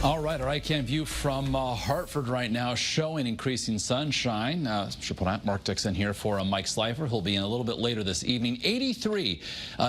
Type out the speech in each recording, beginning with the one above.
All right, our iCam view from Hartford right now showing increasing sunshine. Mark Dixon here for Mike Slifer. He'll be in a little bit later this evening. 83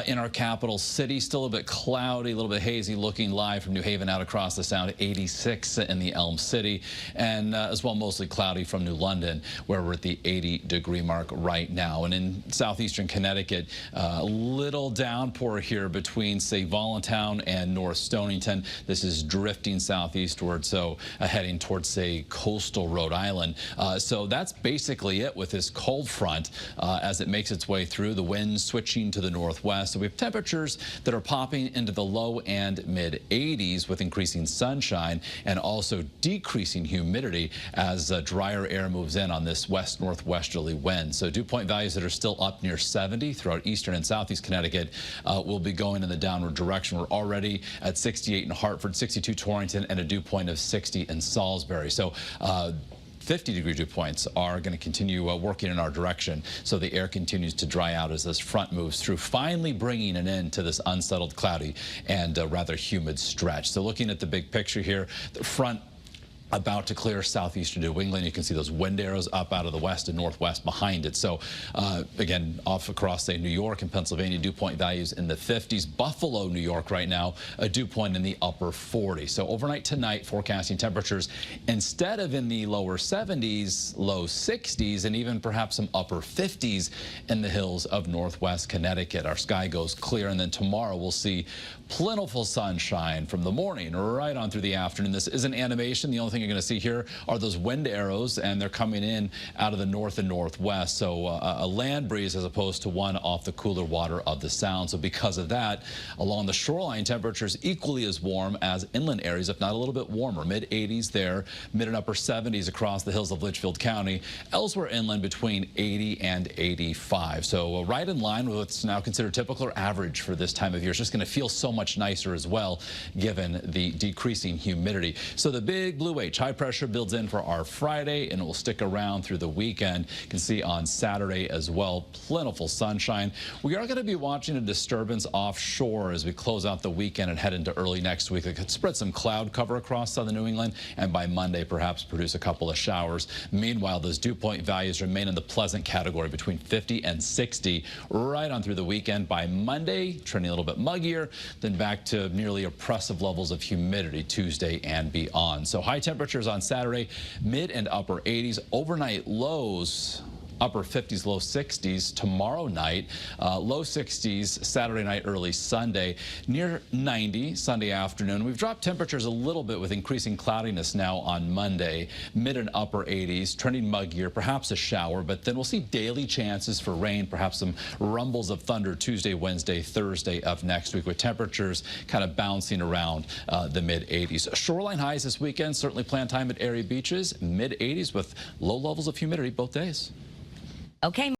in our capital city. Still a bit cloudy, a little bit hazy looking live from New Haven out across the sound. 86 in the Elm City, and as well mostly cloudy from New London, where we're at the 80-degree mark right now. And in southeastern Connecticut, a little downpour here between, say, Voluntown and North Stonington. This is drifting southeastward, so heading towards, say, coastal Rhode Island. So that's basically it with this cold front as it makes its way through. The winds switching to the northwest. So we have temperatures that are popping into the low and mid 80s with increasing sunshine and also decreasing humidity as drier air moves in on this west-northwesterly wind. So dew point values that are still up near 70 throughout eastern and southeast Connecticut will be going in the downward direction. We're already at 68 in Hartford, 62 Torrington, and a dew point of 60 in Salisbury. So 50-degree dew points are going to continue working in our direction, so the air continues to dry out as this front moves through, finally bringing an end to this unsettled, cloudy, and rather humid stretch. So looking at the big picture here, the front about to clear southeastern New England. You can see those wind arrows up out of the west and northwest behind it. So again, off across, say, New York and Pennsylvania, dew point values in the 50s. Buffalo, New York right now, a dew point in the upper 40s. So overnight tonight, forecasting temperatures instead of in the lower 70s, low 60s, and even perhaps some upper 50s in the hills of northwest Connecticut. Our sky goes clear, and then tomorrow we'll see plentiful sunshine from the morning right on through the afternoon. This is an animation. The only thing you're going to see here are those wind arrows, and they're coming in out of the north and northwest. So a land breeze as opposed to one off the cooler water of the sound. So because of that, along the shoreline, temperatures equally as warm as inland areas, if not a little bit warmer. Mid 80s there, mid and upper 70s across the hills of Litchfield County. Elsewhere inland between 80 and 85. So right in line with what's now considered typical or average for this time of year. It's just going to feel so much nicer as well, given the decreasing humidity. So the big blue H, high pressure, builds in for our Friday, and it will stick around through the weekend. You can see on Saturday as well, plentiful sunshine. We are going to be watching a disturbance offshore as we close out the weekend and head into early next week. It could spread some cloud cover across southern New England, and by Monday perhaps produce a couple of showers. Meanwhile, those dew point values remain in the pleasant category between 50 and 60 right on through the weekend. By Monday, trending a little bit muggier, then back to nearly oppressive levels of humidity Tuesday and beyond. So high temperatures on Saturday, mid and upper 80s. Overnight lows, upper 50s, low 60s tomorrow night, low 60s Saturday night, early Sunday, near 90 Sunday afternoon. We've dropped temperatures a little bit with increasing cloudiness now on Monday, mid and upper 80s, trending muggier, perhaps a shower, but then we'll see daily chances for rain, perhaps some rumbles of thunder Tuesday, Wednesday, Thursday of next week, with temperatures kind of bouncing around the mid 80s. Shoreline highs this weekend, certainly plan time at area beaches, mid 80s with low levels of humidity both days. Okay.